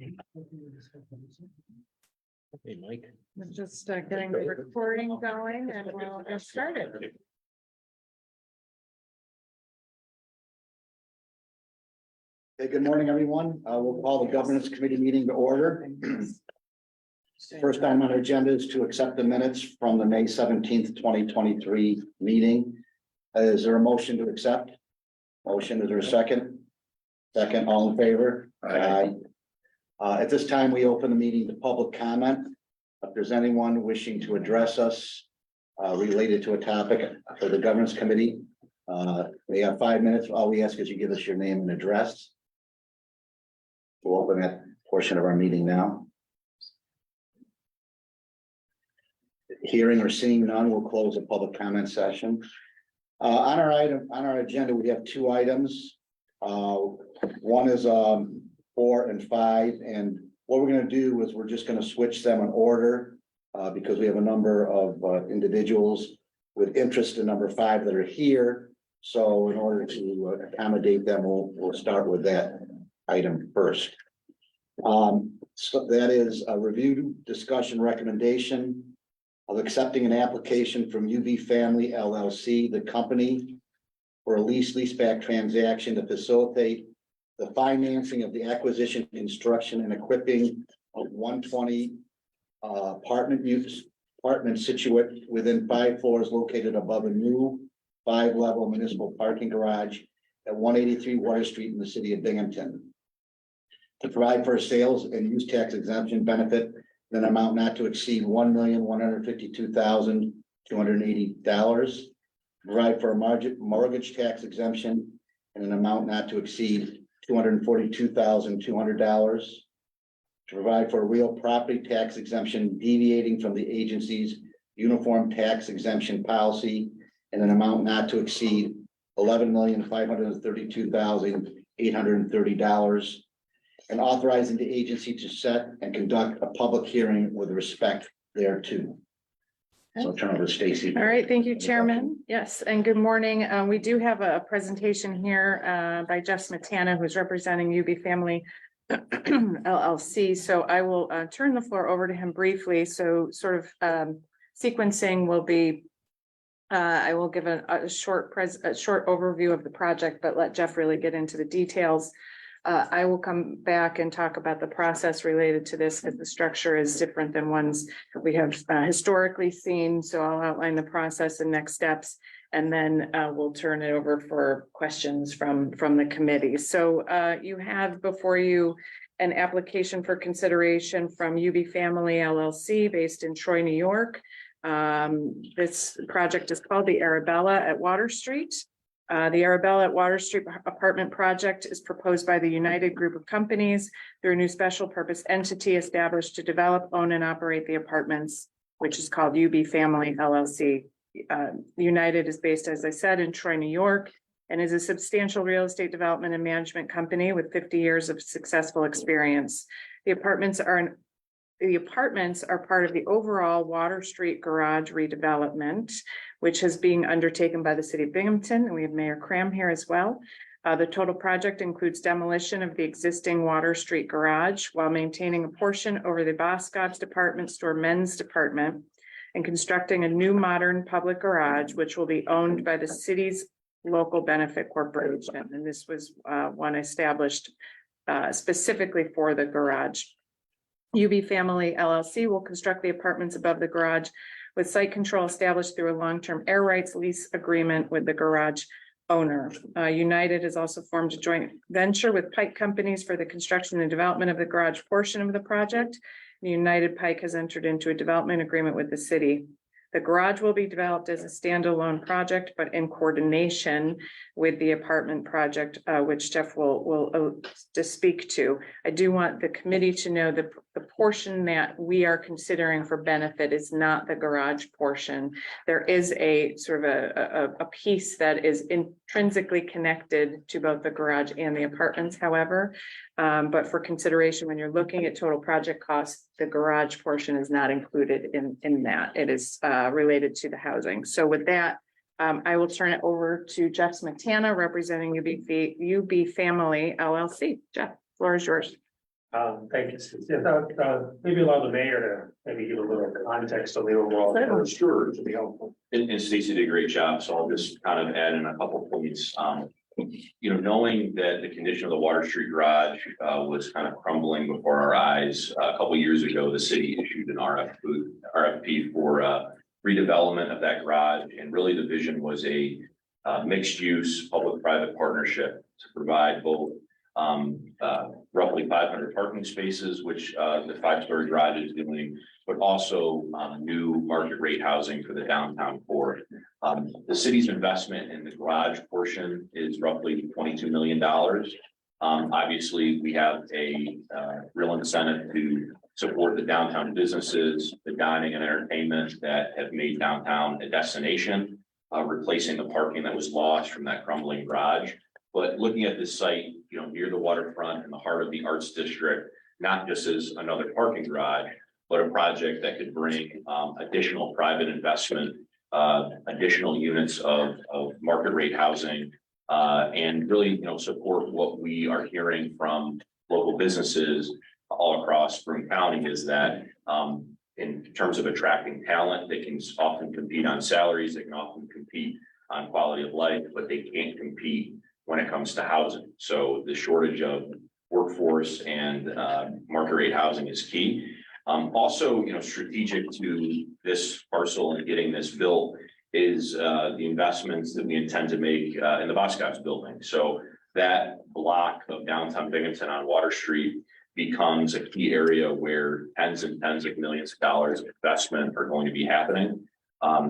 Hey, Mike. I'm just getting the recording going and we'll get started. Hey, good morning, everyone. We'll call the governance committee meeting to order. First item on our agenda is to accept the minutes from the May 17th, 2023 meeting. Is there a motion to accept? Motion, is there a second? Second, all in favor? Aye. At this time, we open the meeting to public comment. If there's anyone wishing to address us related to a topic for the governance committee, we have 5 minutes. All we ask is you give us your name and address. We'll open that portion of our meeting now. Hearing or seeing none, we'll close the public comment session. On our agenda, we have 2 items. One is 4 and 5, and what we're going to do is we're just going to switch them in order because we have a number of individuals with interest in number 5 that are here. So in order to accommodate them, we'll start with that item first. So that is a review, discussion, recommendation of accepting an application from UB Family LLC, the company, for a leaseback transaction to facilitate the financing of the acquisition, construction, and equipping of 120 apartments situate within 5 floors located above a new 5-level municipal parking garage at 183 Water Street in the city of Binghamton. To provide for a sales and use tax exemption benefit in an amount not to exceed $1,152,280. Provide for a mortgage tax exemption in an amount not to exceed $242,200. To provide for a real property tax exemption deviating from the agency's uniform tax exemption policy in an amount not to exceed $11,532,830. And authorizing the agency to set and conduct a public hearing with respect thereto. So I'll turn over to Stacy. All right, thank you, Chairman. Yes, and good morning. We do have a presentation here by Jeff Smetana, who's representing UB Family LLC. So I will turn the floor over to him briefly. So sort of sequencing will be, I will give a short overview of the project, but let Jeff really get into the details. I will come back and talk about the process related to this because the structure is different than ones we have historically seen. So I'll outline the process and next steps, and then we'll turn it over for questions from the committee. So you have before you an application for consideration from UB Family LLC based in Troy, New York. This project is called the Arabella at Water Street. The Arabella at Water Street apartment project is proposed by the United Group of Companies through a new special purpose entity established to develop, own, and operate the apartments, which is called UB Family LLC. United is based, as I said, in Troy, New York, and is a substantial real estate development and management company with 50 years of successful experience. The apartments are part of the overall Water Street garage redevelopment, which is being undertaken by the city of Binghamton, and we have Mayor Cram here as well. The total project includes demolition of the existing Water Street garage while maintaining a portion over the Boscov's department store men's department and constructing a new modern public garage, which will be owned by the city's local benefit corporation. And this was one established specifically for the garage. UB Family LLC will construct the apartments above the garage with site control established through a long-term air rights lease agreement with the garage owner. United has also formed a joint venture with Pike Companies for the construction and development of the garage portion of the project. United Pike has entered into a development agreement with the city. The garage will be developed as a standalone project, but in coordination with the apartment project, which Jeff will speak to. I do want the committee to know that the portion that we are considering for benefit is not the garage portion. There is a sort of a piece that is intrinsically connected to both the garage and the apartments, however. But for consideration, when you're looking at total project costs, the garage portion is not included in that. It is related to the housing. So with that, I will turn it over to Jeff Smetana, representing UB Family LLC. Jeff, floor is yours. Thank you, Steve. I thought, maybe allow the mayor to maybe give a little context on the overall. Certainly. Sure, to be helpful. And Stacy did a great job, so I'll just kind of add in a couple points. Knowing that the condition of the Water Street Garage was kind of crumbling before our eyes, a couple years ago, the city issued an RFP for redevelopment of that garage, and really the vision was a mixed-use public-private partnership to provide both roughly 500 parking spaces, which the 5-story garage is doing, but also new market rate housing for the downtown core. The city's investment in the garage portion is roughly $22 million. Obviously, we have a real incentive to support the downtown businesses, the dining and entertainment that have made downtown a destination, replacing the parking that was lost from that crumbling garage. But looking at this site, near the waterfront in the heart of the Arts District, not just as another parking garage, but a project that could bring additional private investment, additional units of market rate housing, and really, support what we are hearing from local businesses all across Broome County is that in terms of attracting talent, they can often compete on salaries, they can often compete on quality of life, but they can't compete when it comes to housing. So the shortage of workforce and market rate housing is key. Also, strategic to this parcel and getting this built is the investments that we intend to make in the Boscov's building. So that block of downtown Binghamton on Water Street becomes a key area where tens and tens of millions of dollars of investment are going to be happening.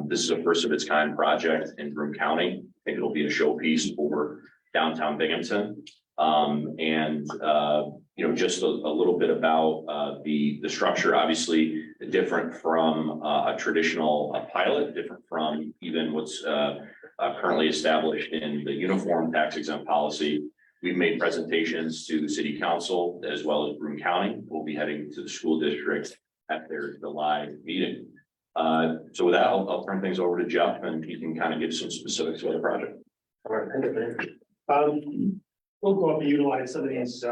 This is a first of its kind project in Broome County. I think it'll be a showpiece for downtown Binghamton. Just a little bit about the structure, obviously different from a traditional pilot, different from even what's currently established in the uniform tax exempt policy. We've made presentations to the city council as well as Broome County. We'll be heading to the school district at their July meeting. So with that, I'll turn things over to Jeff and he can kind of give some specifics about the project. All right, thank you. We'll go up and utilize some of these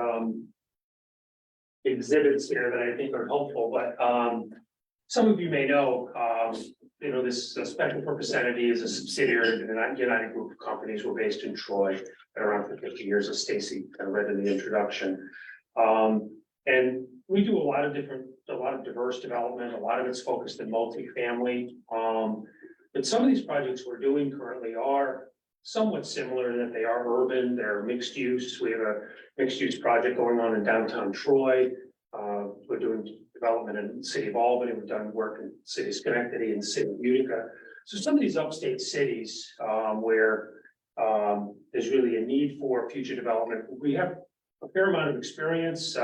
exhibits here that I think are helpful, but some of you may know, this special purpose entity is a subsidiary of the United Group of Companies. We're based in Troy, been around for 50 years, as Stacy kind of read in the introduction. And we do a lot of diverse development. A lot of it's focused in multifamily. But some of these projects we're doing currently are somewhat similar in that they are urban, they're mixed use. We have a mixed use project going on in downtown Troy. We're doing development in the city of Albany. We've done work in the city of Schenectady and the city of Utica. So some of these upstate cities where there's really a need for future development. We have a fair amount of experience,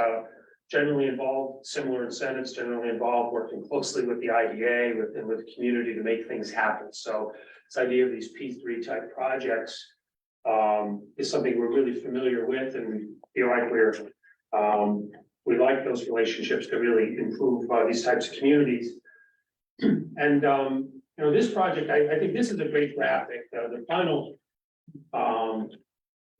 generally involved similar incentives, generally involved working closely with the IDA, with the community to make things happen. So this idea of these P3 type projects is something we're really familiar with, and we feel like we like those relationships to really improve these types of communities. And this project, I think this is a great graphic. The final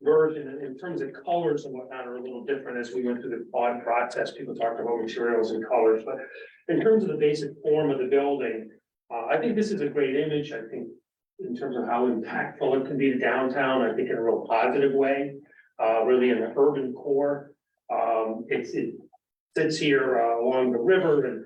version in terms of colors and whatnot are a little different as we went through the quad process. People talked about materials and colors, but in terms of the basic form of the building, I think this is a great image. I think in terms of how impactful it can be to downtown, I think in a real positive way, really in the urban core. It sits here along the river and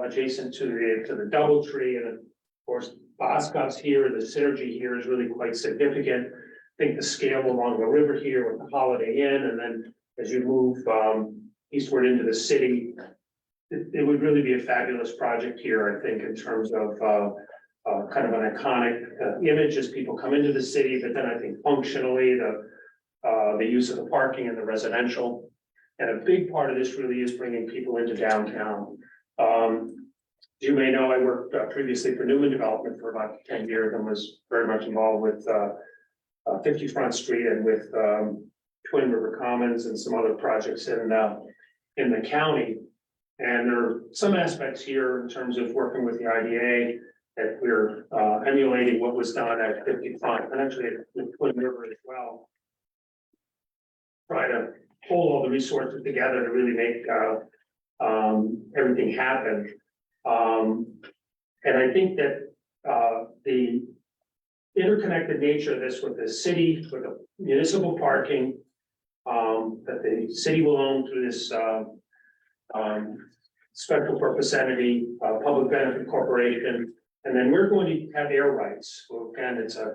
adjacent to the DoubleTree, and of course Boscov's here. The synergy here is really quite significant. I think the scale along the river here with the Holiday Inn, and then as you move eastward into the city, it would really be a fabulous project here, I think, in terms of kind of an iconic image as people come into the city, but then I think functionally the use of the parking and the residential. And a big part of this really is bringing people into downtown. As you may know, I worked previously for Newman Development for about 10 years and was very much involved with 50 Front Street and with Twin River Commons and some other projects in the county. And there are some aspects here in terms of working with the IDA that we're emulating what was done at 50 Front and actually at Twin River as well. Try to pull all the resources together to really make, everything happen. And I think that, the interconnected nature of this with the city, with the municipal parking, that the city will own through this, special purpose entity, public benefit corporation, and then we're going to have air rights. Well, again, it's a,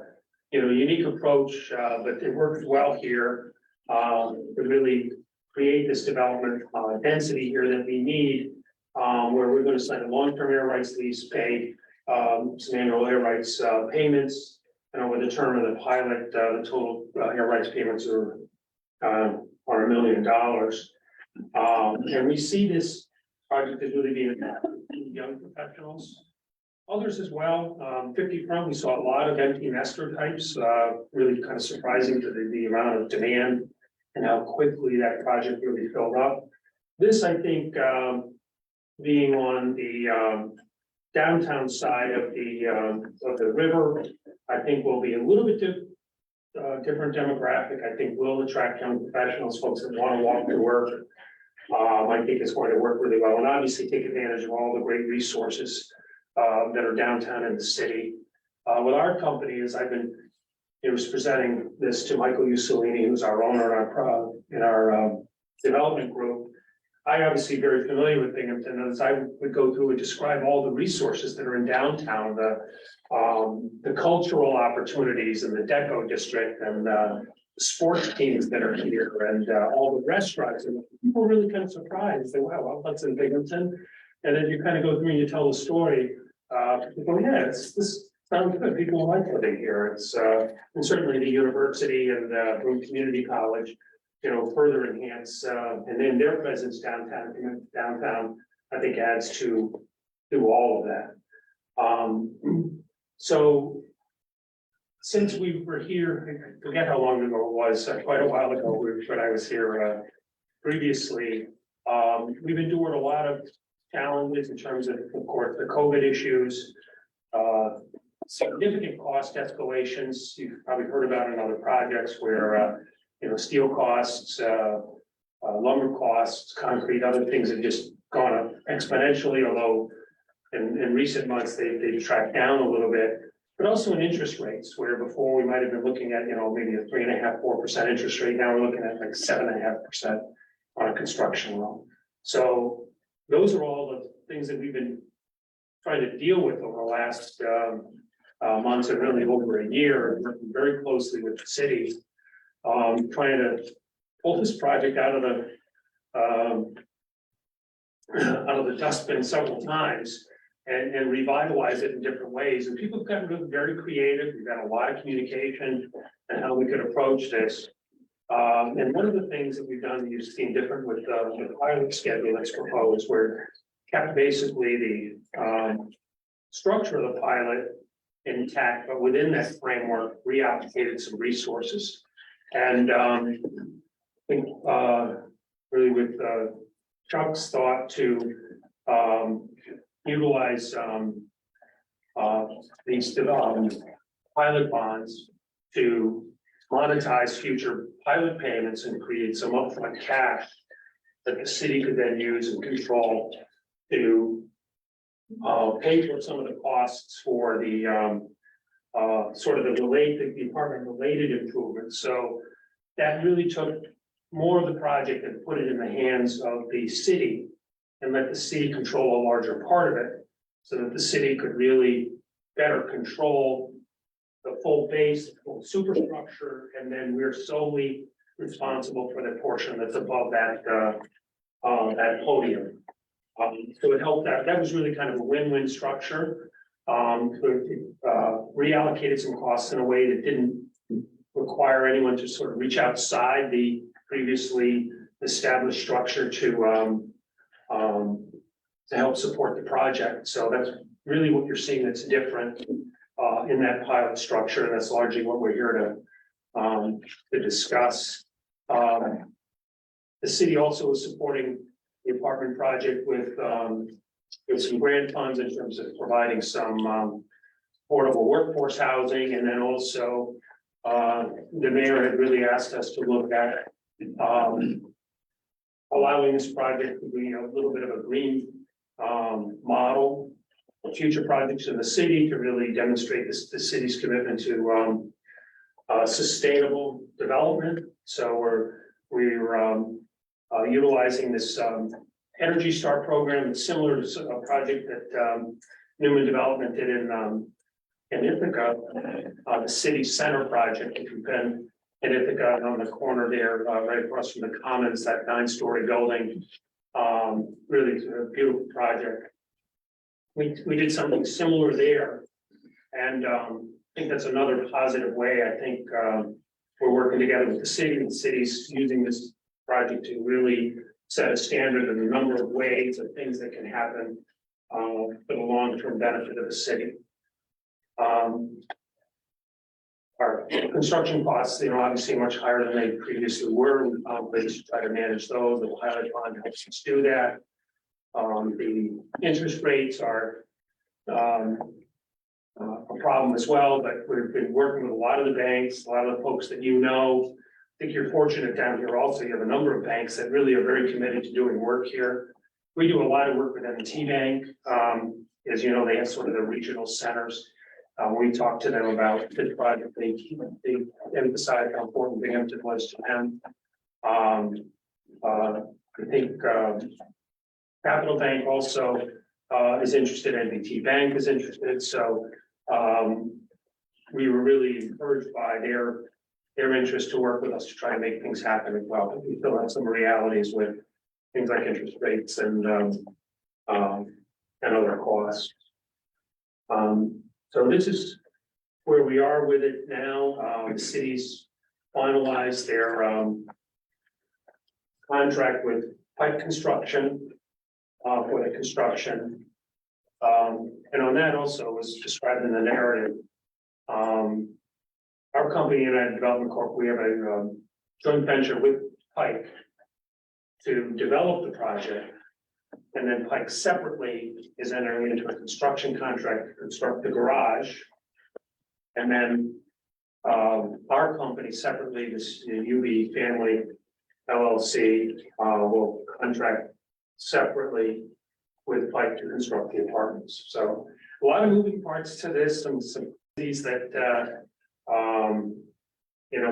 unique approach, but it works well here, to really create this development, density here that we need, where we're going to sign a long-term air rights lease, pay, some annual air rights, payments, and over the term of the pilot, the total air rights payments are $1 million. And we see this project as really being young professionals, others as well. 50 Front, we saw a lot of empty nester types, really kind of surprising to the amount of demand and how quickly that project really filled up. This, I think, being on the downtown side of the river, I think will be a little bit different demographic. I think will attract young professionals, folks that want to walk to work. I think it's going to work really well, and obviously take advantage of all the great resources that are downtown in the city. With our company, as I've been, was presenting this to Michael Ussolini, who's our owner in our development group. I obviously very familiar with Binghamton, as I would go through and describe all the resources that are in downtown, the cultural opportunities in the Deco district, and sports teams that are here, and all the restaurants, and people are really kind of surprised. They wow, that's in Binghamton. And then you kind of go through and you tell the story. People, yeah, this sounds good. People like living here. It's and certainly the university and Broome Community College, further enhance and then their presence downtown. I think adds to all of that. So since we were here, I forget how long ago it was, quite a while ago, when I was here previously. We've endured a lot of challenges in terms of course, the COVID issues, significant cost escalations. You've probably heard about in other projects where, steel costs, lumber costs, concrete, other things have just gone up exponentially, although in recent months they've tracked down a little bit. But also in interest rates, where before we might have been looking at, maybe a 3.5–4% interest rate. Now we're looking at like 7.5% on a construction loan. So those are all the things that we've been trying to deal with over the last months, and really over a year, working very closely with the city, trying to pull this project out of the dustbin several times. And revitalize it in different ways. And people have gotten really very creative. We've got a lot of communication and how we could approach this. And one of the things that we've done, you've seen different with the pilot schedule that's proposed, where kept basically the structure of the pilot intact, but within that framework, reallocated some resources. And I think really with Chuck's thought to utilize these pilot bonds to monetize future pilot payments and create some upfront cash that the city could then use and control to pay for some of the costs for the sort of the department related improvements. So that really took more of the project and put it in the hands of the city, and let the city control a larger part of it, so that the city could really better control the full base, the full superstructure, and then we're solely responsible for the portion that's above that that podium. So it helped that was really kind of a win-win structure. Reallocated some costs in a way that didn't require anyone to sort of reach outside the previously established structure to help support the project. So that's really what you're seeing that's different in that pilot structure, and that's largely what we're here to discuss. The city also is supporting the apartment project with some grant funds in terms of providing some affordable workforce housing, and then also the mayor had really asked us to look at allowing this project to be a little bit of a green model for future projects in the city to really demonstrate the city's commitment to sustainable development. So we're utilizing this Energy Star program. It's similar to a project that Newman Development did in Ithaca, the city center project, if you've been in Ithaca on the corner there, right across from the Commons, that 9-story building. Really a beautiful project. We did something similar there. And I think that's another positive way. I think we're working together with the city, and the city's using this project to really set a standard in a number of ways of things that can happen for the long-term benefit of the city. Our construction costs, obviously much higher than they previously were. They just try to manage those. The pilot fund helps us do that. The interest rates are a problem as well, but we've been working with a lot of the banks, a lot of the folks that I think you're fortunate down here also. You have a number of banks that really are very committed to doing work here. We do a lot of work with M&T Bank. As you know, they have sort of the regional centers. We talked to them about this project. They emphasized how important Binghamton was to them. I think Capital Bank also is interested. NBT Bank is interested. So we were really encouraged by their interest to work with us to try to make things happen as well. We still have some realities with things like interest rates and other costs. So this is where we are with it now. The city's finalized their contract with Pike Construction for the construction. And on that also was described in the narrative. Our company, United Development Corp., we have a joint venture with Pike to develop the project. And then Pike separately is entering into a construction contract to construct the garage. And then our company separately, this UB Family LLC, will contract separately with Pike to construct the apartments. So a lot of moving parts to this, some things that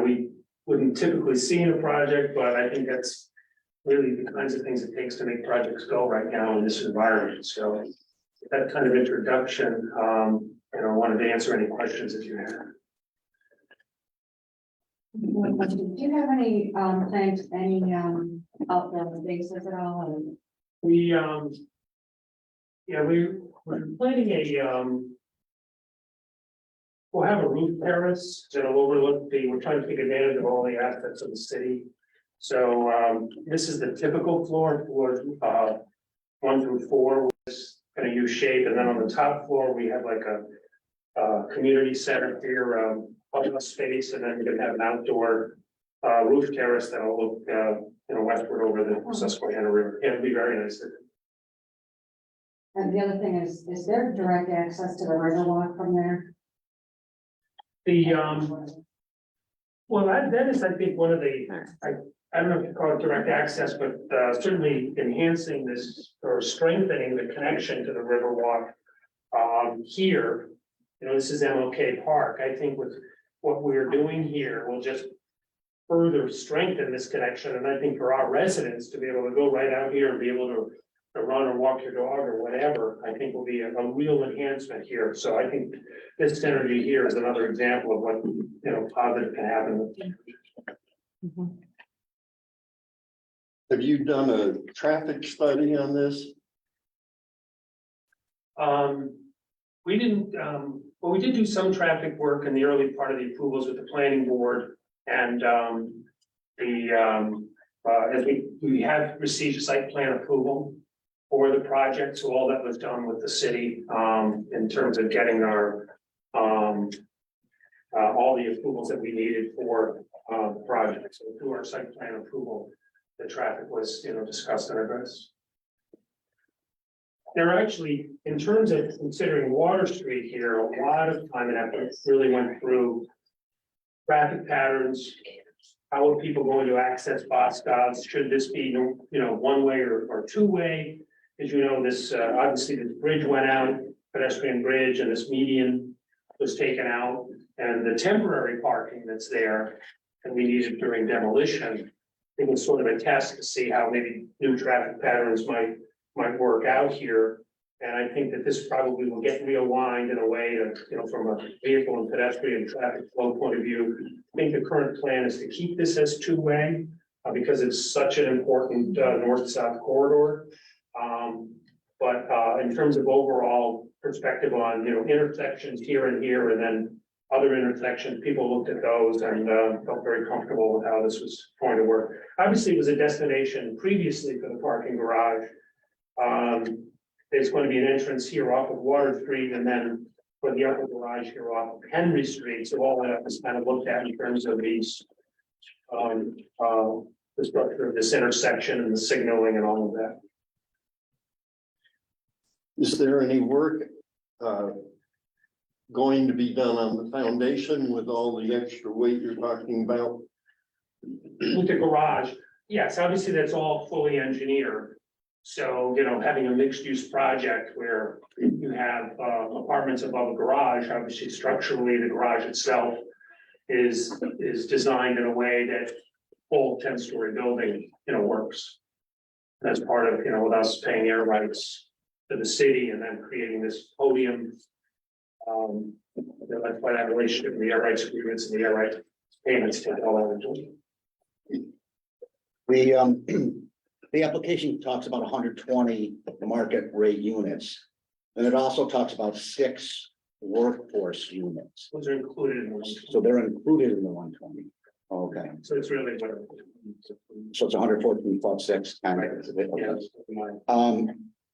we wouldn't typically see in a project, but I think that's really the kinds of things it takes to make projects go right now in this environment. So that kind of introduction, I wanted to answer any questions if you have. One question. Do you have any plans, any outdoor spaces at all? We're planning we'll have a roof terrace that'll overlook we're trying to take advantage of all the assets of the city. So this is the typical floor, floors 1 through 4 was kind of U shape, and then on the top floor we have like a community center here, public space, and then we're going to have an outdoor roof terrace that'll look westward over the Susquehanna River. It'll be very nice. And the other thing is there direct access to the Riverwalk from there? Well, that is, I think, one of the, I don't know if you call it direct access, but certainly enhancing this or strengthening the connection to the Riverwalk here. This is MLK Park. I think with what we're doing here will just further strengthen this connection. And I think for our residents to be able to go right out here and be able to run or walk your dog or whatever, I think will be a real enhancement here. So I think this synergy here is another example of what positive can happen. Have you done a traffic study on this? We didn't, well, we did do some traffic work in the early part of the approvals with the planning board, and as we have received site plan approval for the project, so all that was done with the city in terms of getting our all the approvals that we needed for the project. So through our site plan approval, the traffic was discussed and addressed. There are actually, in terms of considering Water Street here, a lot of time and effort really went through traffic patterns, How are people going to access Boscov's? Should this be, one way or two way? As you know, this, obviously this bridge went out, pedestrian bridge, and this median was taken out. And the temporary parking that's there, and we needed during demolition, it was sort of a test to see how maybe new traffic patterns might work out here. And I think that this probably will get realigned in a way that, from a vehicle and pedestrian traffic flow point of view. I think the current plan is to keep this as two-way because it's such an important north-south corridor. But in terms of overall perspective on, intersections here and here, and then other intersections, people looked at those and felt very comfortable with how this was going to work. Obviously, it was a destination previously for the parking garage. There's going to be an entrance here off of Water Street, and then for the upper garage here off of Henry Street. So all that was kind of looked at in terms of these, the structure of this intersection and the signaling and all of that. Is there any work going to be done on the foundation with all the extra weight you're talking about? With the garage, yes, obviously that's all fully engineered. So, having a mixed use project where you have apartments above a garage, obviously structurally, the garage itself is designed in a way that full 10-story building, works. That's part of, with us paying air rights to the city and then creating this podium. That's why that relationship with the air rights agreements and the air rights payments take all that into it. The application talks about 120 market rate units. And it also talks about 6 workforce units. Those are included in the one. So they're included in the 120. Okay, So it's really what. so it's 114 plus 6 kind of. Yes.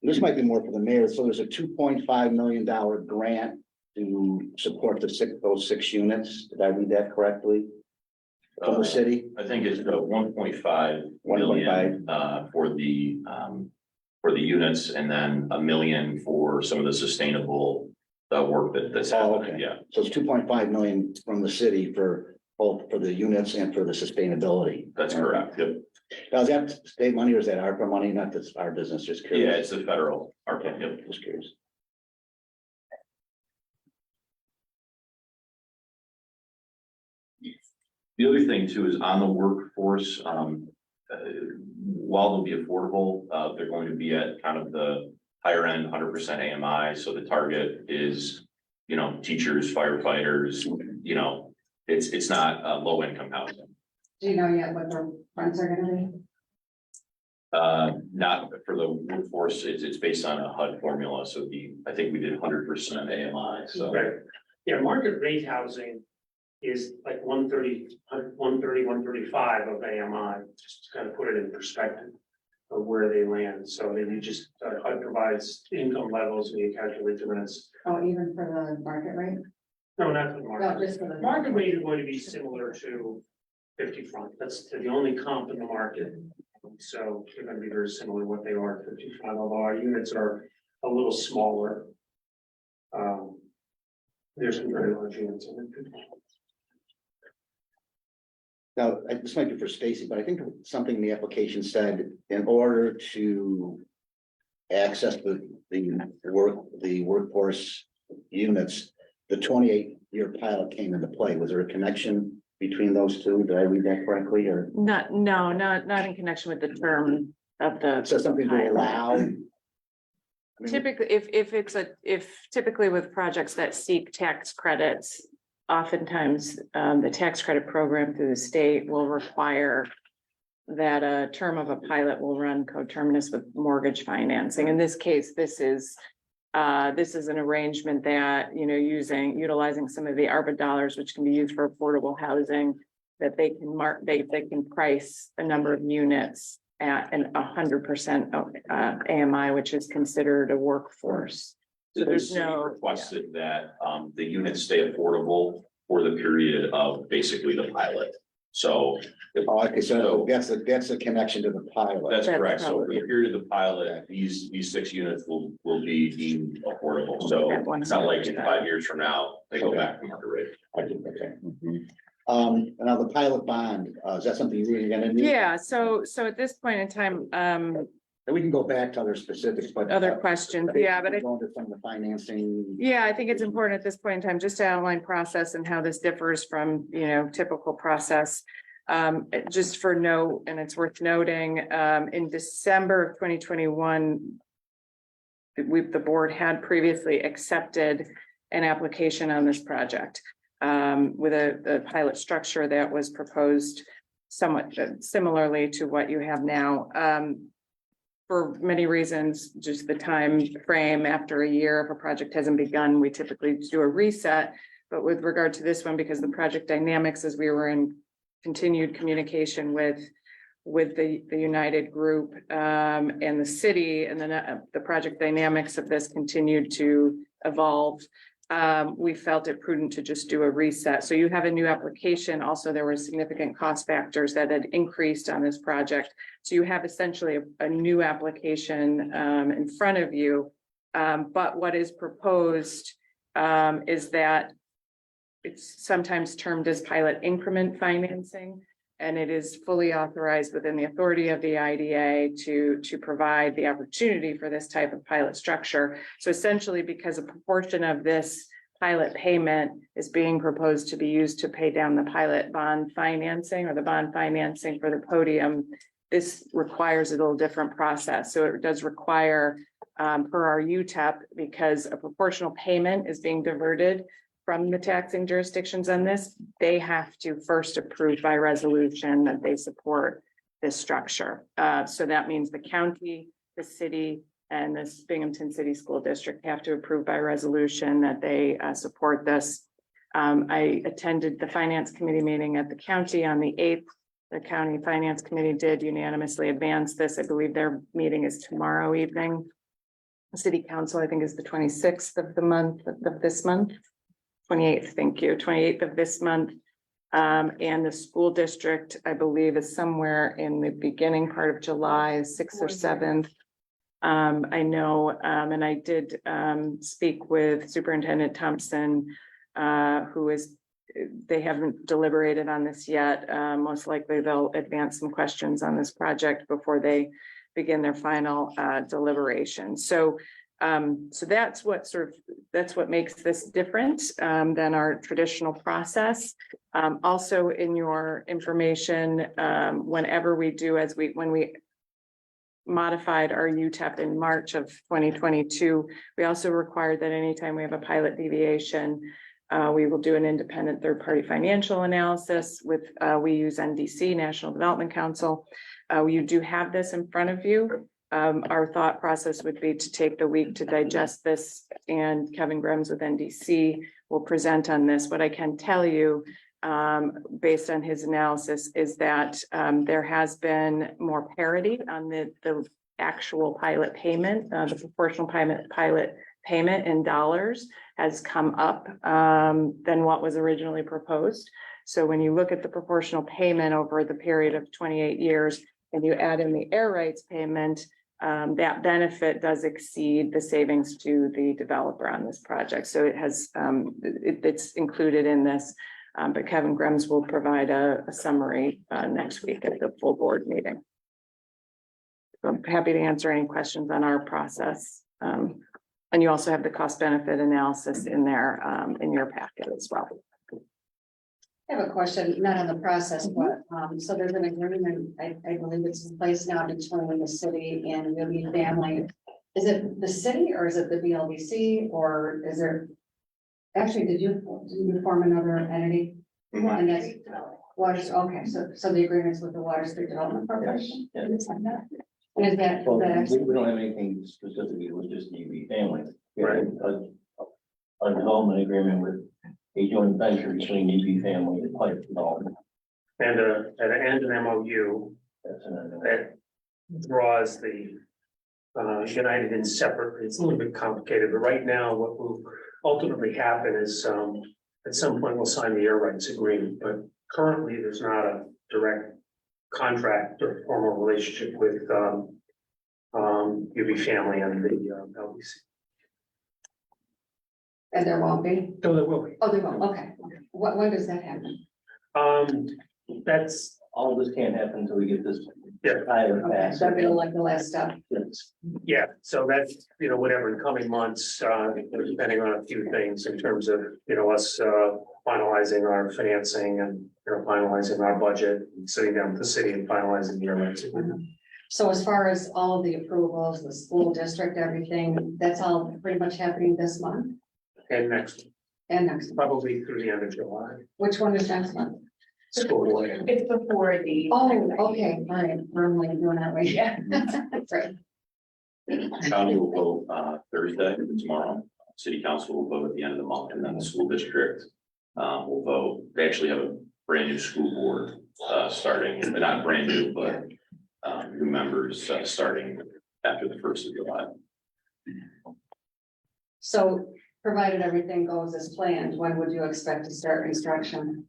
This might be more for the mayor. So there's a $2.5 million grant to support those 6 units. Did I read that correctly? From the city? I think it's 1.5 1.5. million for the units, and then $1 million for some of the sustainable work that's happening. Okay. Yeah, So it's 2.5 million from the city for both for the units and for the sustainability. that's correct. Yep. Now, is that state money or is that ARPA money? Not this, our business, just Yeah, curious. it's the federal. Okay. Yep. Just curious. The other thing too is on the workforce, while they'll be affordable, they're going to be at kind of the higher end, 100% AMI. So the target is, teachers, firefighters, it's not low income housing. Do you know yet what the rents are gonna be? Not for the workforce, it's based on a HUD formula. So I think we did 100% AMI. So Right. Yeah, market rate housing is like 130, 135 of AMI, just to kind of put it in perspective of where they land. So then you just, HUD provides income levels and you calculate the rents. Oh, even for the market rate? No, not for the No, market. just for the. Market rate is going to be similar to 50 front. That's the only comp in the market. So they're going to be very similar to what they are at 55, although our units are a little smaller. There's some very large units in it. Now, this might be for Stacy, but I think something in the application said in order to access the workforce units, the 28-year pilot came into play. Was there a connection between those two? Did I read that correctly or? Not in connection with the term of the. It says something to allow. I mean, Typically, if typically with projects that seek tax credits, oftentimes the tax credit program through the state will require that a term of a pilot will run coterminous with mortgage financing. In this case, this is an arrangement that, utilizing some of the ARPA dollars, which can be used for affordable housing, that they can price a number of units at 100% AMI, which is considered a workforce. So the there's city no. requested that the units stay affordable for the period of basically the pilot. So Okay, so that's the connection to the pilot. that's That's correct. So for probably- the period of the pilot, these 6 units will be deemed affordable. So At it's not like in 100%. 5 years from now, they go back to market rate. Okay. Now the pilot bond, is that something you're really gonna do? Yeah, so at this point in time, And we can go back to other specifics, but. other questions, yeah, but Go into some of the financing. yeah, I think it's important at this point in time just to outline process and how this differs from, typical process. Just for note, and it's worth noting, in December of 2021, the board had previously accepted an application on this project with a pilot structure that was proposed somewhat similarly to what you have now. For many reasons, just the time frame after a year, if a project hasn't begun, we typically do a reset. But with regard to this one, because the project dynamics, as we were in continued communication with the United Group and the city, and then the project dynamics of this continued to evolve, we felt it prudent to just do a reset. So you have a new application. Also, there were significant cost factors that had increased on this project. So you have essentially a new application in front of you. But what is proposed is that it's sometimes termed as pilot increment financing. And it is fully authorized within the authority of the IDA to provide the opportunity for this type of pilot structure. So essentially, because a proportion of this pilot payment is being proposed to be used to pay down the pilot bond financing or the bond financing for the podium, this requires a little different process. So it does require, per our UTEP, because a proportional payment is being diverted from the taxing jurisdictions on this, they have to first approve by resolution that they support this structure. So that means the county, the city, and the Binghamton City School District have to approve by resolution that they support this. I attended the Finance Committee meeting at the county on the 8th. The County Finance Committee did unanimously advance this. I believe their meeting is tomorrow evening. The City Council, I think, is the 26th of this month. 28th, thank you, 28th of this month. And the school district, I believe, is somewhere in the beginning part of July, 6th or 7th. I know, and I did speak with Superintendent Thompson, they haven't deliberated on this yet. Most likely they'll advance some questions on this project before they begin their final deliberation. So that's what makes this different than our traditional process. Also in your information, whenever we do, when we modified our UTEP in March of 2022, we also required that anytime we have a pilot deviation, we will do an independent third-party financial analysis with, we use NDC, National Development Council. You do have this in front of you. Our thought process would be to take the week to digest this, and Kevin Grems with NDC will present on this. What I can tell you, based on his analysis, is that there has been more parity on the actual pilot payment. The proportional pilot payment in dollars has come up than what was originally proposed. So when you look at the proportional payment over the period of 28 years, and you add in the air rights payment, that benefit does exceed the savings to the developer on this project. So it has, it's included in this, but Kevin Grems will provide a summary next week at the full board meeting. So I'm happy to answer any questions on our process. And you also have the cost benefit analysis in there in your packet as well. I have a question, not on the process, but, so there's an agreement, I believe it's in place now between the city and the family. Is it the city or is it the BLBC, or is there, actually, did you form another entity? And that's Water, okay, so the agreements with the Water Street Development Corporation? Yeah. And is that, Well, we don't have anything specifically, it was just the UB family. We had a development agreement with a joint venture between UB family and Pipe Development. And an MOU That's an that draws the United in separate. It's a little bit complicated, but right now what will ultimately happen is at some point we'll sign the air rights agreement, but currently there's not a direct contract or formal relationship with UB family and the LBC. and there won't be? So there will be. Oh, there won't, okay. When does that happen? That's, All this can't happen until we get this. Yeah. Pilot Okay, passed. that'd be like the last step. yeah, so that's, whatever, in coming months, depending on a few things in terms of, us, finalizing our financing and, finalizing our budget, and sitting down with the city and finalizing the emergency. So as far as all of the approvals, the school district, everything, that's all pretty much happening this month And next, and next month. probably through the end of July. Which one is next month? School board. It's before the. Oh, okay, all right, we're only doing that way. Yeah. Right. County will vote Thursday, tomorrow. City council will vote at the end of the month, and then the school district will vote. They actually have a brand new school board starting, not brand new, but new members starting after the 1st of July. So provided everything goes as planned, when would you expect to start construction?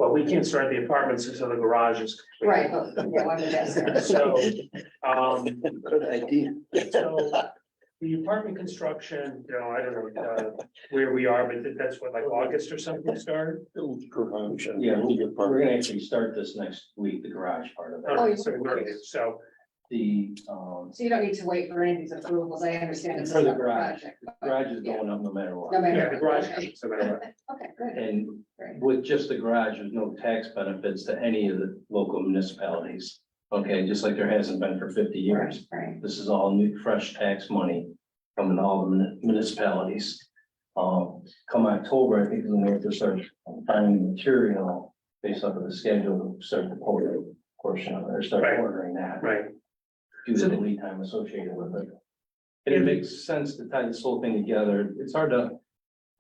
Well, we can't start the apartments until the garage is complete. Right, but yeah, when did that start? So, Good idea. so the apartment construction, I don't know, where we are, but that's what, like August or something start? Yeah, we're gonna actually start this next week, the garage part of Oh, it. you- So, The, So you don't need to wait for any of these approvals, I understand it's a For the separate garage. project. garage is going up no matter No what. matter. yeah, the garage, Okay. so whatever. Okay, good, And great. with just the garage, there's no tax benefits to any of the local municipalities. Okay, just like there hasn't been for 50 years. Right, This is all new, fresh tax money coming to all the municipalities. Come October, I think is when we have to start finding material based off of the schedule, start the portion of it, or start Right. ordering that. Right, Due to the lead time associated with it. And it makes sense to tie this whole thing together. It's hard to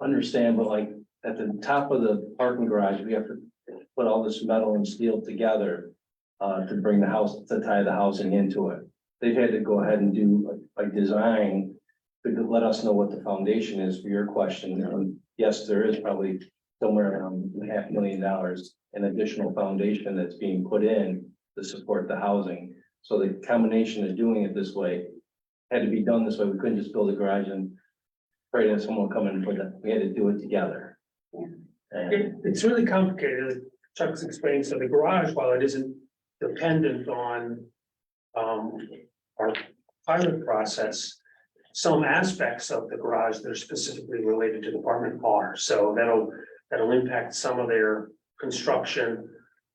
understand, but like at the top of the parking garage, we have to put all this metal and steel together to bring the house, to tie the housing into it. They've had to go ahead and do a design to let us know what the foundation is for your question. And yes, there is probably somewhere around $500,000 in additional foundation that's being put in to support the housing. So the combination of doing it this way had to be done this way. We couldn't just build a garage and pray that someone come in and put it. We had to do it together. Yeah. And it's really complicated. Chuck's explained, so the garage, while it isn't dependent on our pilot process, some aspects of the garage that are specifically related to the apartment are, so that'll impact some of their construction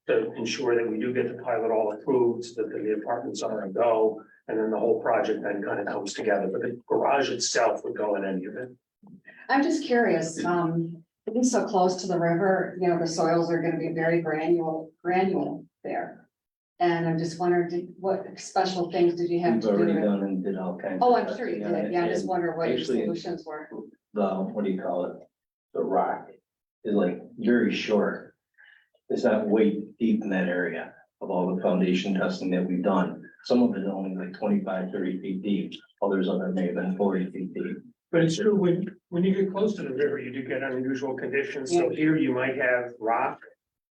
to ensure that we do get the pilot all approved, so that the apartments are a go, and then the whole project then kind of comes together, but the garage itself would go in any event. I'm just curious, being so close to the river, the soils are gonna be very granule there. And I'm just wondering, what special things did you have we've to already do? done and did all kinds. Oh, of I'm sure you testing on did, it, yeah, I just and wonder what your actually, solutions were. The, what do you call it? The rock is like very short. It's not way deep in that area of all the foundation testing that we've done. Some of it is only like 25, 30 feet deep. Others of it may have been 40 feet deep. But it's true, when you get close to the river, you do get unusual conditions, so here you might have rock,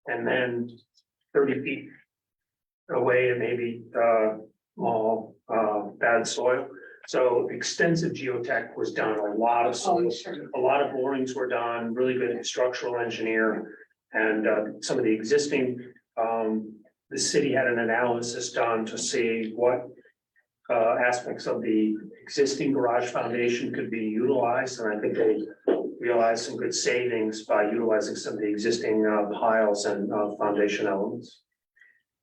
and then 30 feet away, and maybe, all, bad soil. So extensive geotech was done, a lot of Oh, soil, sure. a lot of borings were done, really good structural engineer. And, some of the existing, the city had an analysis done to see what aspects of the existing garage foundation could be utilized, and I think they realized some good savings by utilizing some of the existing piles and foundation elements.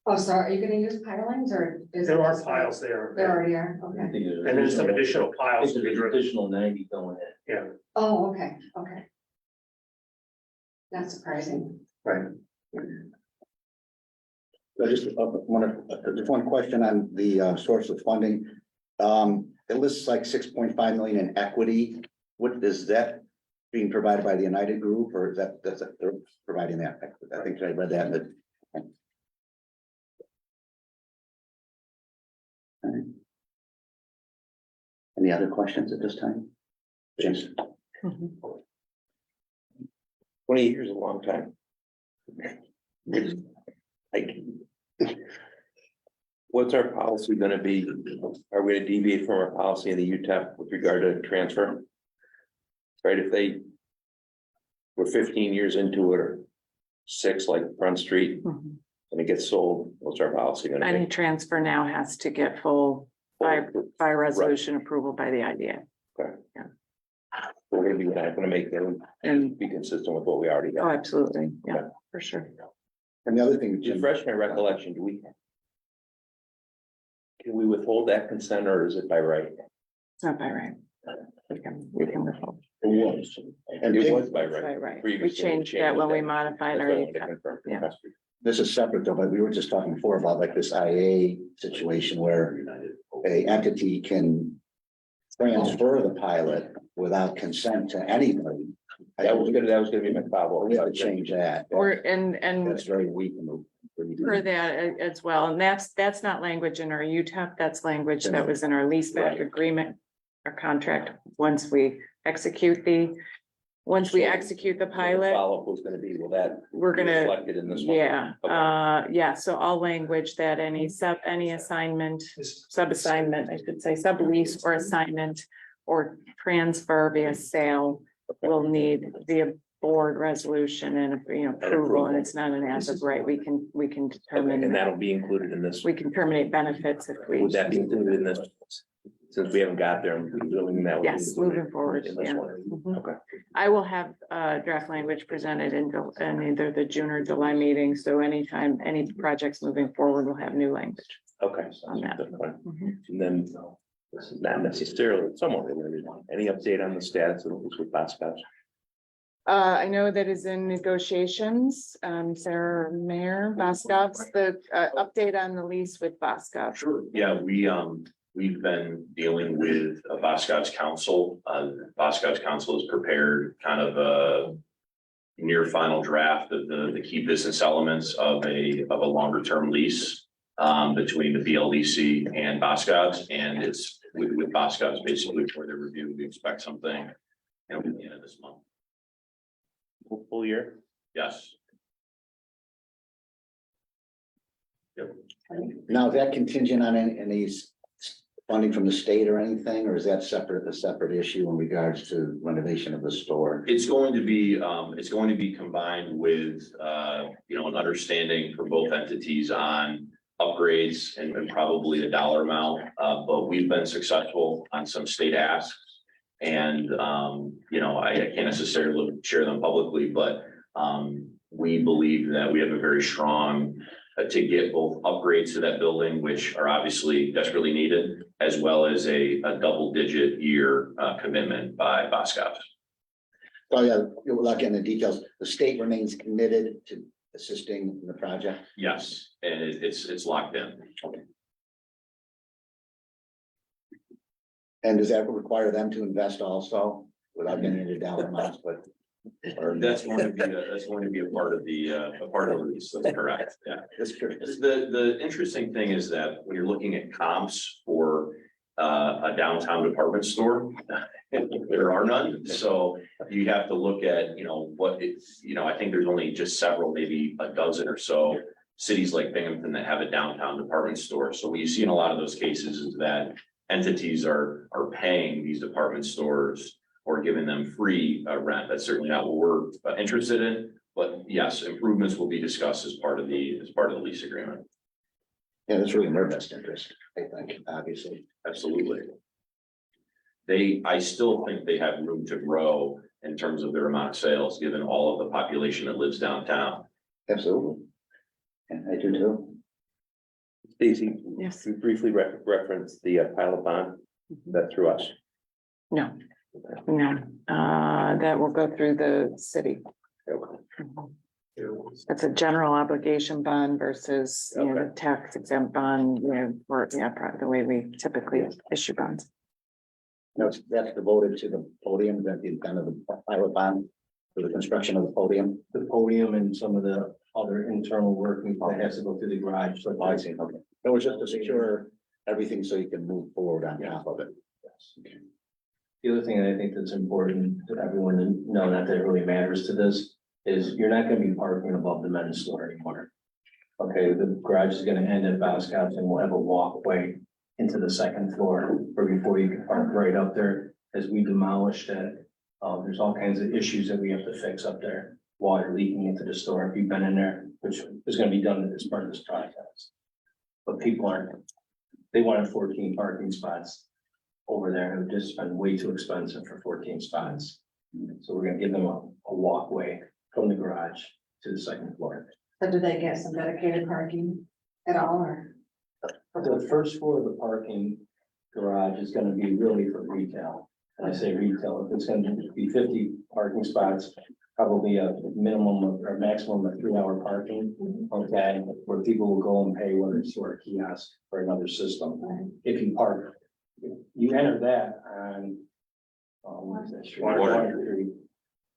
Oh, so are you gonna use pilings or? is it There are just- piles there. There already are, I okay. think there's And then some additional I piles think to be there's driven. additional 90 going in. Yeah, Oh, okay, okay. Not surprising. right. Just one question on the source of funding. It lists like 6.5 million in equity. What is that being provided by the United Group, or is that, they're providing that? I think I read that in the. All right. Any other questions at this time? James? 20 years is a long time. Like, what's our policy gonna be? Are we gonna deviate from our policy in the UTEP with regard to transfer? Right, if they were 15 years into it or 6, like Front Street, Mhm. and it gets sold, what's our policy gonna Any be? transfer now has to get full by resolution approval by the IDA. We're gonna be not gonna make them And, be consistent with what we already oh, got. absolutely, yeah, for sure. And the other thing, Jim, Refresh my recollection, do we? Can we withhold that consent or is it by right? It's not by right. We can withhold. it was. And It Jim, was by It's right. by right. We Previously, changed that when we modified That's our. what I wanted to confirm. Yeah. this is separate though, but we were just talking before about like this IA situation where a entity can transfer the pilot without consent to anybody. That was gonna be my follow-up. We have to change that. Or, and That's very weak. for that as well, and that's not language in our UTEP, that's language that was in our lease back agreement. Our contract, once we execute the pilot, Follow-up was gonna be, will that we're be gonna, reflected in this one? yeah, Okay. yeah, so all language that any assignment, sub-assignment, I should say, sublease or assignment. Or transfer via sale will need the board resolution and, approval, and it's not an as of right, we can Okay, and determine. that'll be included in this. We can terminate benefits if we. Would that be included in this? Since we haven't got there, I'm presuming that. would be Yes, included moving forward, in this yeah. one. Mhm. Okay. I will have draft language presented in either the June or July meeting, so anytime, any projects moving forward will have new language. Okay. On that. That's fine. Mhm. And then, this is not necessarily, somewhat related, any update on the status of this with Boscov's? I know that is in negotiations, Sarah Mayor, Boscov's, the update on the lease with Boscov. Sure. Yeah, we've been dealing with Boscov's council. Boscov's council has prepared kind of a near final draft of the key business elements of a longer term lease between the BLDC and Boscov's, and it's with Boscov's basically for their review. We expect something, at the end of this month. Full year? Yes. Now, is that contingent on any funding from the state or anything, or is that a separate issue in regards to renovation of the store? It's going to be combined with, an understanding for both entities on upgrades and probably a dollar amount. But we've been successful on some state asks. And, I can't necessarily share them publicly, but, we believe that we have a very strong to get both upgrades to that building, which are obviously desperately needed, as well as a double-digit year commitment by Boscov. Oh, yeah, without getting the details, the state remains committed to assisting in the project. Yes, and it's locked in. And does that require them to invest also, without getting into dollar amounts, but? or- That's going to be a part of the lease. That's correct. Yeah. Just curious. The interesting thing is that when you're looking at comps for a downtown department store, there are none. So you have to look at, I think there's only just several, maybe a dozen or so cities like Binghamton that have a downtown department store. So what you see in a lot of those cases is that entities are paying these department stores or giving them free rent. That's certainly not what we're interested in. But yes, improvements will be discussed as part of the lease agreement. Yeah, that's really in their best interest, I think, obviously. Absolutely. I still think they have room to grow in terms of their amount of sales, given all of the population that lives downtown. Absolutely. And I do too. Stacy, Yes, you briefly referenced the pilot bond, that through us. no, that will go through the city. It's a general obligation bond versus, the tax exempt bond, or, the way we typically issue bonds. No, that's devoted to the podium, that the intent of the pilot bond for the construction of the podium. The podium and some of the other internal work that has to go through the garage. So I see, okay. It was just to secure everything so you can move forward on top of it. Okay. The other thing that I think that's important to everyone to know, not that it really matters to this, is you're not gonna be parking above the men's store anymore. Okay, the garage is gonna end at Boscov's and we'll have a walkway into the second floor, or before you can park right up there. As we demolish that, there's all kinds of issues that we have to fix up there. water leaking into the store, if you've been in there, which is gonna be done as part of this project. But people aren't, they wanted 14 parking spots over there, and it would just been way too expensive for 14 spots. So we're gonna give them a walkway from the garage to the second floor. So do they get some dedicated parking at all, or? The first floor of the parking garage is gonna be really for retail. And I say retail, if it's gonna be 50 parking spots, probably a minimum of, or maximum of 3-hour parking. Okay, where people will go and pay, whether it's through a kiosk or another system. If you park, you enter that on, what is that street? Water. Street.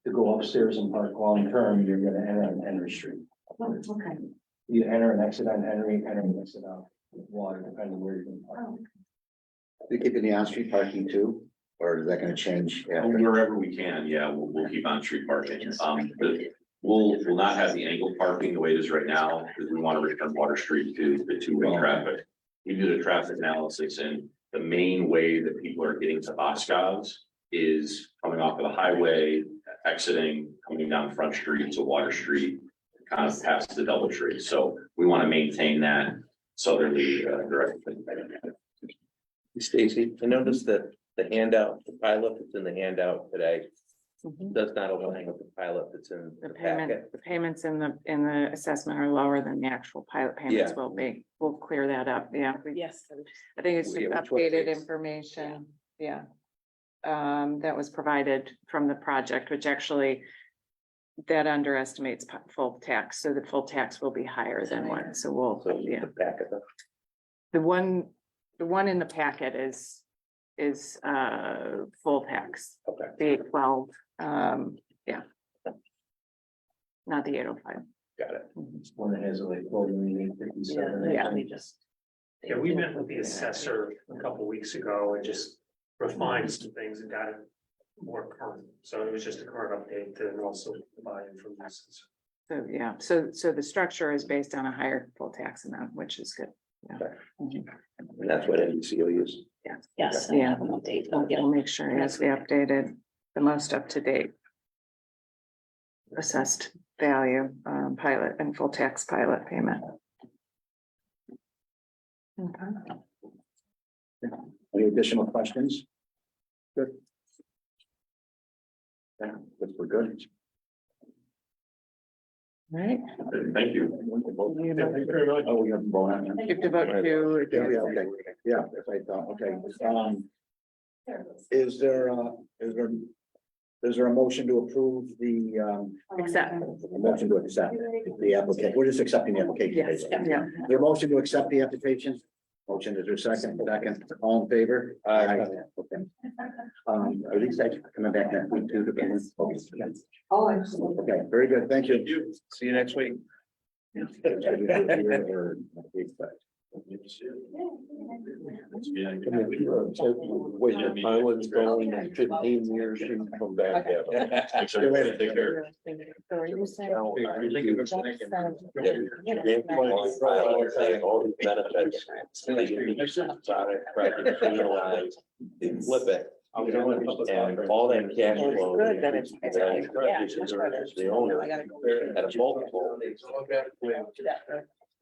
To go upstairs and park long term, you're gonna enter on Henry Street. Oh, okay. You enter and exit on Henry, enter and exit out Water, depending where you're gonna park. Oh, You keeping the on-street parking too, or is that gonna change? after? Wherever we can, yeah, we'll keep on street parking. We'll not have the angled parking the way it is right now, because we want to return Water Street to the two-way traffic. We do the traffic analysis, and the main way that people are getting to Boscov's is coming off of the highway, exiting, coming down Front Street to Water Street, kind of past the double tree. So we want to maintain that southerly direction. Stacy, I noticed that the handout, the pilot that's in the handout today Mhm. does not align with the pilot that's in The the payment, packet. the payments in the assessment are lower than the actual pilot payments Yeah. will be. We'll clear that up, yeah. Yes. I think it's just Yeah, which one updated is- information, yeah. That was provided from the project, which actually that underestimates full tax, so the full tax will be higher than one, so we'll, So yeah. the packet, The one in the packet is full tax, okay, the 812, yeah. Not the 805. got it. One that has like 12,857. Yeah. They just. Yeah, we met with the assessor a couple weeks ago and just refined some things and got it more current. So it was just a current update and also the buy-in from the assessor. So, yeah, so the structure is based on a higher full tax amount, which is good. Yeah. Mhm. And that's what NBC will use. Yes. Yeah. Have an update. We'll make sure it has the updated, the most up-to-date assessed value, pilot and full tax pilot payment. Okay. Any additional questions? Good. Yeah, good, we're good. Right. Thank you. You Yeah, thank you very much. Oh, we have to vote on that. have to vote to. Yeah, okay, yeah, if I thought, okay, is there a motion to approve the, Accept. a motion to accept the application? We're just accepting the application. Yes, basically. yeah. Your motion to accept the application? Motion, is there a second? Second, all in favor? Aye. Okay. Are these guys coming back next week too? Oh, absolutely. Okay, very good, thank you. See you next week. Wait, the pilot's going in 15 years and come back. See you later. Take care. So are you saying? All these benefits. They flip it. And all that cash flow. Good that it's- The owner I gotta go. at a multiple.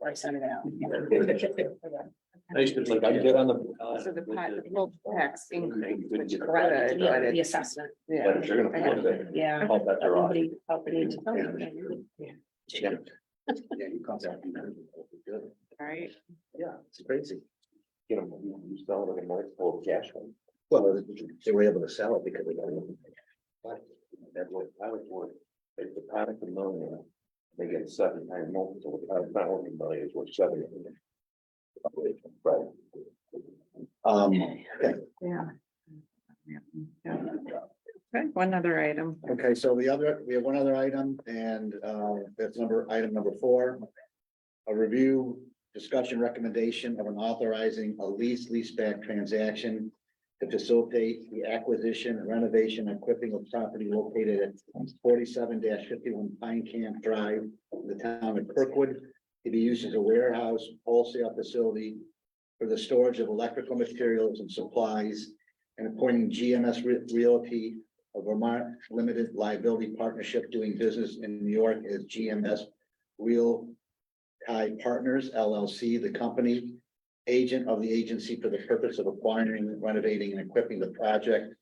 Or I send it out. Like I get on the. So the full tax increase, which is Correct, good, yeah, but the it's, assessment, yeah. But if you're gonna flip it. yeah. I'll bet they're off. Nobody felt the need to tell you. Yeah, you contact me. Good. All right. Yeah, it's crazy. You know, you sell it at a multiple of cash flow. Well, they were able to sell it because they got. That's what I would want. If the product of million, they get 7 times multiple, the product not working million is worth 7 million. Right. Okay, Yeah. Yeah. Okay, one other item. okay, so we have one other item, and that's item number 4. A review, discussion, recommendation of an authorizing a leaseback transaction to facilitate the acquisition, renovation, and equipping of property located at 47-51 Pine Camp Drive, the town of Kirkwood, to be used as a warehouse wholesale facility for the storage of electrical materials and supplies, and appointing GMS Realty of Vermont Limited Liability Partnership doing business in New York as GMS Real Tie Partners LLC, the company agent of the agency for the purpose of acquiring, renovating, and equipping the project,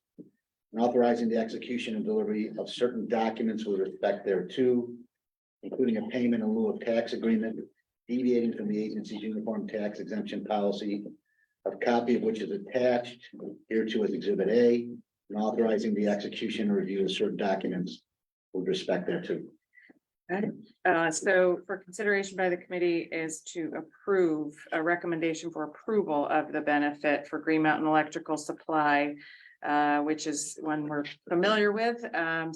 and authorizing the execution and delivery of certain documents with respect thereto, including a payment in lieu of tax agreement deviating from the agency's uniform tax exemption policy, a copy of which is attached hereto as Exhibit A, and authorizing the execution and review of certain documents with respect thereto. So for consideration by the committee is to approve a recommendation for approval of the benefit for Green Mountain Electrical Supply, which is one we're familiar with,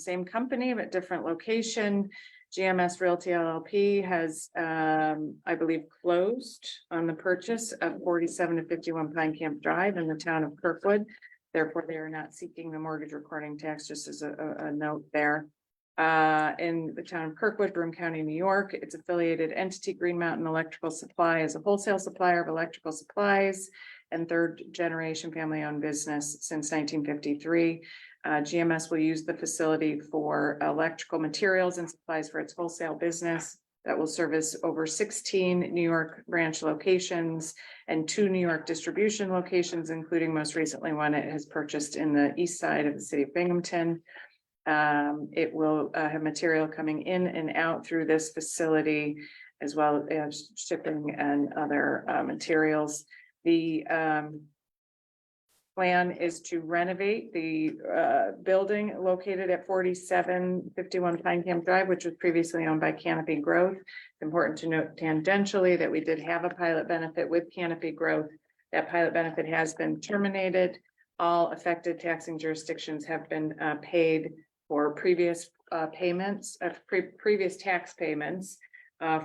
same company, but different location. GMS Realty LLP has, I believe, closed on the purchase of 47 to 51 Pine Camp Drive in the town of Kirkwood. Therefore, they are not seeking the mortgage recording tax, just as a note there. In the town of Kirkwood, Broome County, New York, its affiliated entity Green Mountain Electrical Supply is a wholesale supplier of electrical supplies and third generation family owned business since 1953. GMS will use the facility for electrical materials and supplies for its wholesale business that will service over 16 New York branch locations and 2 New York distribution locations, including most recently one it has purchased in the east side of the city of Binghamton. It will have material coming in and out through this facility, as well as shipping and other materials. The plan is to renovate the building located at 4751 Pine Camp Drive, which was previously owned by Canopy Growth. It's important to note tangentially that we did have a pilot benefit with Canopy Growth. That pilot benefit has been terminated. All affected taxing jurisdictions have been paid for previous payments, previous tax payments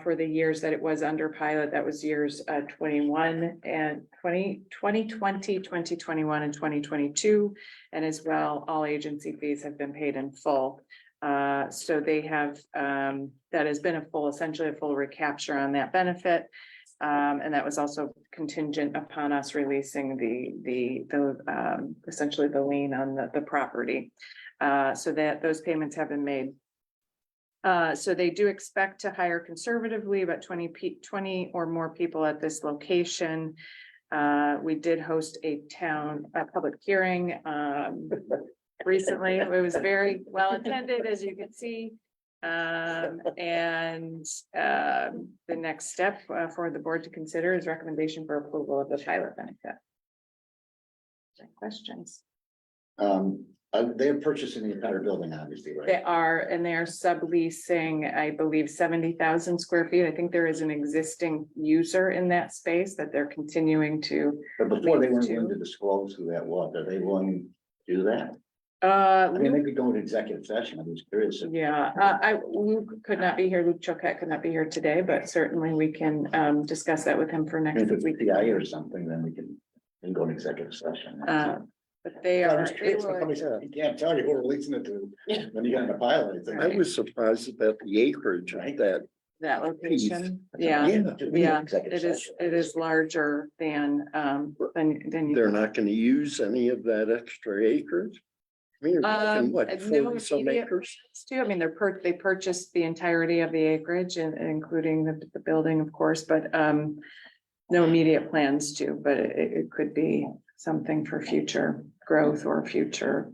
for the years that it was under pilot. That was years 21 and 2020, 2021, and 2022. And as well, all agency fees have been paid in full. So they have, that has been essentially a full recapture on that benefit. And that was also contingent upon us releasing essentially the lien on the property. So that those payments have been made. So they do expect to hire conservatively about 20 or more people at this location. We did host a public hearing recently. It was very well attended, as you can see. And the next step for the board to consider is recommendation for approval of the pilot benefit. Questions? They're purchasing the entire building, obviously, right? They are subleasing, I believe, 70,000 square feet. I think there is an existing user in that space that they're continuing to. But before they weren't lease to. willing to disclose who that was, are they willing to do that? I I mean, they could go into executive session. I'm just curious. Yeah, Luke could not be here. Luke Choquette could not be here today, but certainly we can discuss that with him for next If it's week. PI or something, then we can go into executive session. But they I'm are. just curious. You can't tell you who we're releasing it to. When you got in the pilot, I I think. was surprised about the acreage of that. That location, yeah, We need yeah, executive it is, session. it is larger than you. They're not gonna use any of that extra acreage? I mean, you're talking, what, No 40 some immediate acres? plans to. I mean, they purchased the entirety of the acreage and including the building, of course, but no immediate plans to, but it could be something for future growth or future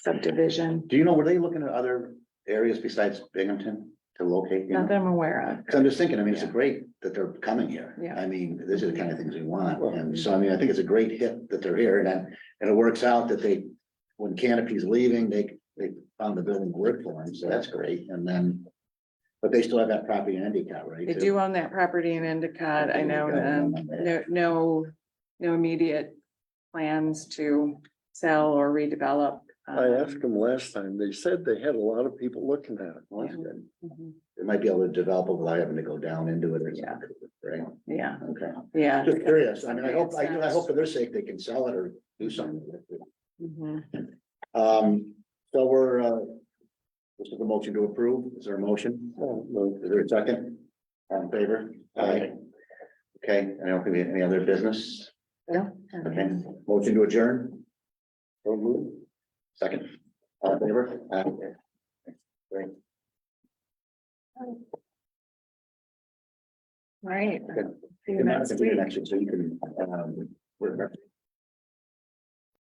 subdivision. Do you know, were they looking at other areas besides Binghamton to locate? Not that I'm aware of. Cause I'm just thinking, I mean, it's Yeah. great that they're coming here. Yeah. I mean, these are the kind of things we want. And so, I mean, I think it's a great hit that they're here and it works out that when Canopy's leaving, they found the building to work for them. So that's great. And then, but they still have that property in Endicott, right? They too? do own that property in Endicott. I know, no immediate plans to sell or redevelop. I asked them last time, they said they had a lot of people looking at it. Well, that's good. Mhm. They might be able to develop it without having to go down into it or Yeah. something, right? Yeah, Okay. yeah. Just curious. I mean, I hope Something for their sake, they can sell it or do something with it. Mhm. So we're, this is a motion to approve. Is there a motion? Is there a second? All in favor? Aye. Okay, I don't think we have any other business. No. Okay, motion to adjourn. Second. All in favor? Great. Right. Good. See you Good night. next See you week. next week, so you can,